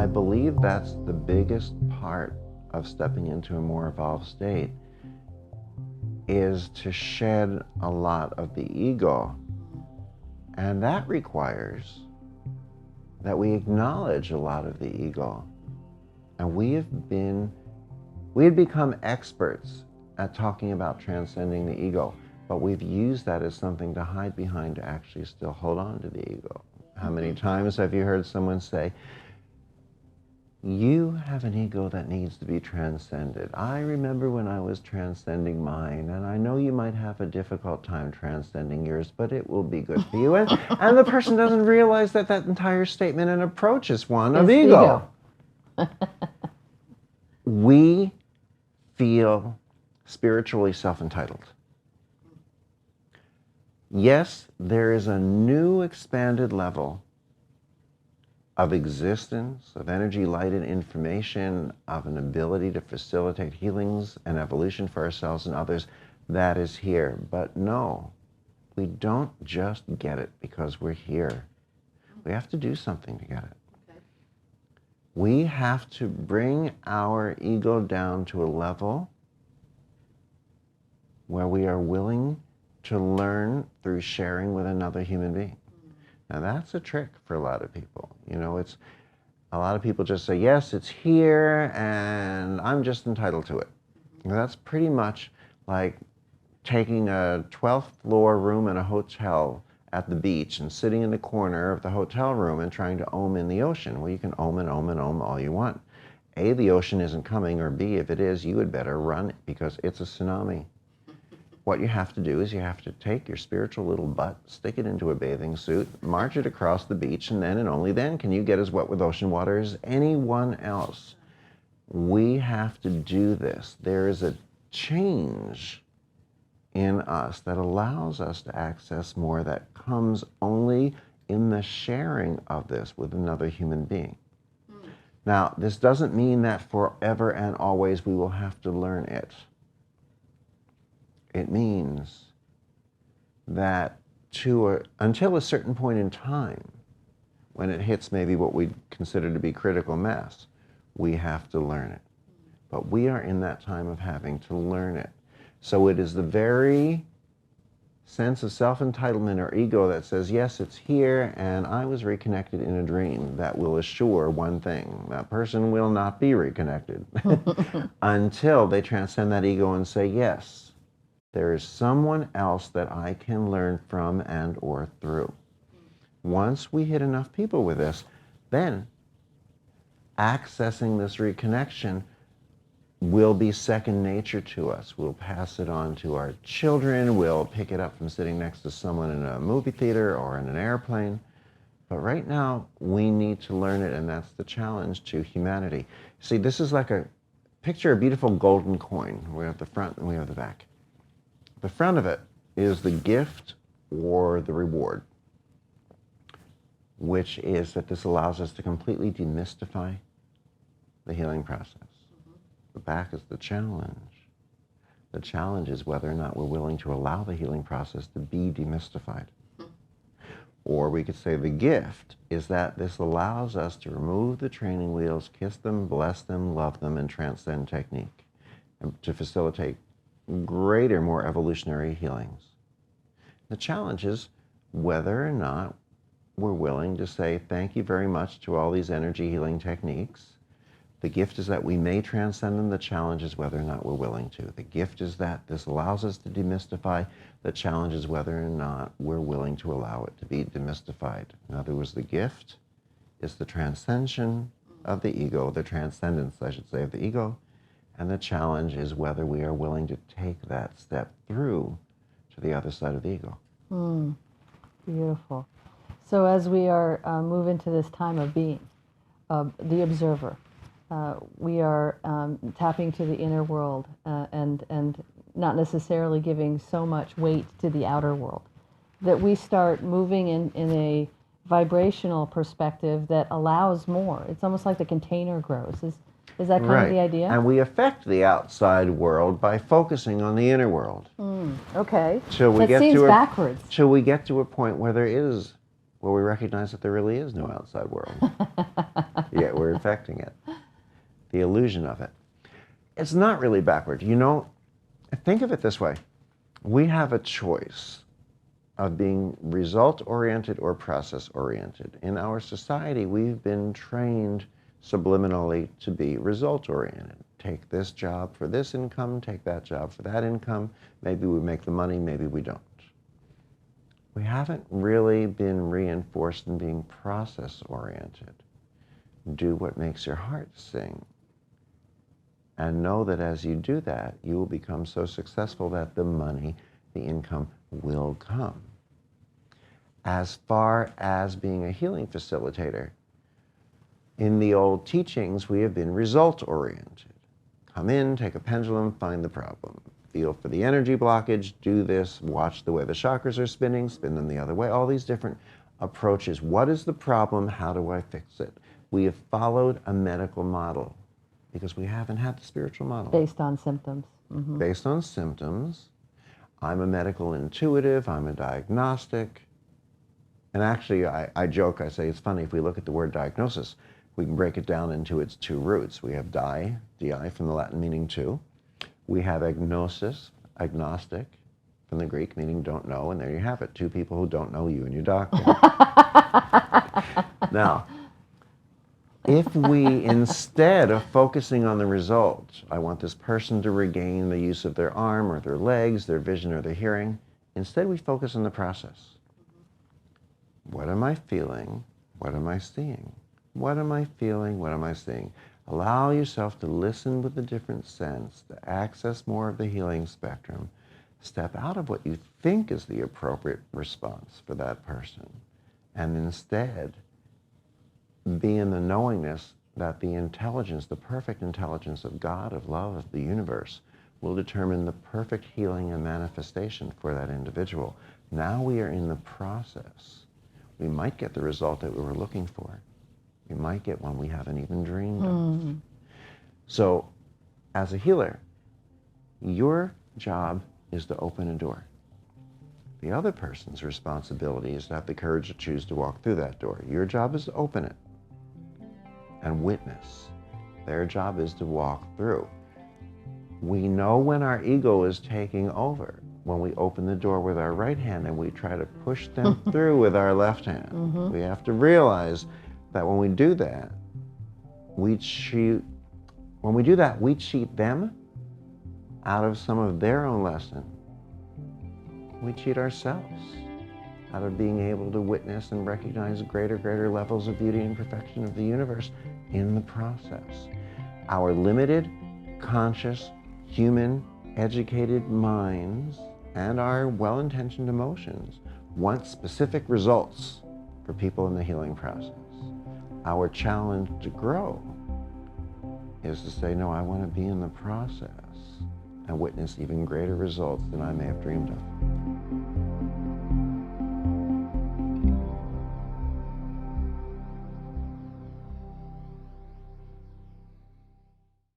believe that's the biggest part of stepping into a more evolved state, is to shed a lot of the ego. And that requires that we acknowledge a lot of the ego. And we had become experts at talking about transcending the ego, but we've used that as something to hide behind to actually still hold on to the ego. How many times have you heard someone say, you have an ego that needs to be transcended. I remember when I was transcending mine, and I know you might have a difficult time transcending yours, but it will be good for you. And the person doesn't realize that that entire statement and approach is one of ego. We feel spiritually self-entitled. Yes, there is a new expanded level of existence, of energy, light, and information, of an ability to facilitate healings and evolution for ourselves and others that is here. But no, we don't just get it because we're here. We have to do something to get it. Okay. We have to bring our ego down to a level where we are willing to learn through sharing with another human being. Now that's a trick for a lot of people. You know, it's a lot of people just say, yes, it's here and I'm just entitled to it. Now, that's pretty much like taking a 12th floor room in a hotel at the beach and sitting in the corner of the hotel room and trying to ohm in the ocean. Well, you can ohm and ohm and ohm all you want. A, the ocean isn't coming, or B, if it is, you had better run because it's a tsunami. What you have to do is you have to take your spiritual little butt, stick it into a bathing suit, march it across the beach, and then and only then can you get as wet with ocean water as anyone else. We have to do this. There is a change in us that allows us to access more that comes only in the sharing of this with another human being. Now, this doesn't mean that forever and always we will have to learn it. It means that until a certain point in time, when it hits maybe what we consider to be critical mass, we have to learn it. But we are in that time of having to learn it. So it is the very sense of self-entitlement or ego that says, yes, it's here, and I was reconnected in a dream, that will assure one thing: that person will not be reconnected until they transcend that ego and say, yes, there is someone else that I can learn from and or through. Once we hit enough people with this, then accessing this reconnection will be second nature to us. We'll pass it on to our children. We'll pick it up from sitting next to someone in a movie theater or in an airplane. But right now, we need to learn it, and that's the challenge to humanity. See, this is like picture a beautiful golden coin. We have the front and we have the back. The front of it is the gift or the reward, which is that this allows us to completely demystify the healing process. The back is the challenge. The challenge is whether or not we're willing to allow the healing process to be demystified. Or we could say the gift is that this allows us to remove the training wheels, kiss them, bless them, love them, and transcend technique, and to facilitate greater, more evolutionary healings. The challenge is whether or not we're willing to say thank you very much to all these energy healing techniques. The gift is that we may transcend them. The challenge is whether or not we're willing to. The gift is that this allows us to demystify. The challenge is whether or not we're willing to allow it to be demystified. In other words, the gift is the transcension of the ego, the transcendence, I should say, of the ego. And the challenge is whether we are willing to take that step through to the other side of the ego. Beautiful. So as we are moving to this time of being, the observer, we are tapping to the inner world and not necessarily giving so much weight to the outer world, that we start moving in a vibrational perspective that allows more. It's almost like the container grows. Is that kind of the idea? And we affect the outside world by focusing on the inner world. Okay. Till we that get seems to backwards. Till we get to a point where there is Well, we recognize that there really is no outside world, yet we're infecting it. The illusion of it. It's not really backward. You know, think of it this way. We have a choice of being result-oriented or process-oriented. In our society, we've been trained subliminally to be result-oriented. Take this job for this income, take that job for that income. Maybe we make the money, maybe we don't. We haven't really been reinforced in being process-oriented. Do what makes your heart sing. And know that as you do that, you will become so successful that the money, the income will come. As far as being a healing facilitator, in the old teachings, we have been result-oriented. Come in, take a pendulum, find the problem. Feel for the energy blockage, do this, watch the way the chakras are spinning, spin them the other way, all these different approaches. What is the problem? How do I fix it? We have followed a medical model because we haven't had the spiritual model. Based on symptoms. Mm-hmm. Based on symptoms. I'm a medical intuitive, I'm a diagnostic. And actually, I joke, I say it's funny, if we look at the word diagnosis, we can break it down into its two roots. We have di from the Latin meaning two. We have agnosis, agnostic, from the Greek meaning don't know, and there you have it, two people who don't know, you and your doctor. Now, if we, instead of focusing on the result, I want this person to regain the use of their arm or their legs, their vision or their hearing, instead we focus on the process. What am I feeling? What am I seeing? What am I feeling? What am I seeing? Allow yourself to listen with a different sense, to access more of the healing spectrum. Step out of what you think is the appropriate response for that person, and instead be in the knowingness that the intelligence, the perfect intelligence of God, of love, of the universe, will determine the perfect healing and manifestation for that individual. Now we are in the process. We might get the result that we were looking for. We might get one we haven't even dreamed of. So, as a healer, your job is to open a door. The other person's responsibility is to have the courage to choose to walk through that door. Your job is to open it and witness. Their job is to walk through. We know when our ego is taking over, when we open the door with our right hand and we try to push them through with our left hand. We have to realize that when we do that, we cheat them out of some of their own lesson. We cheat ourselves out of being able to witness and recognize greater levels of beauty and perfection of the universe in the process. Our limited, conscious, human, educated minds and our well-intentioned emotions want specific results for people in the healing process. Our challenge to grow is to say, no, I want to be in the process and witness even greater results than I may have dreamed of.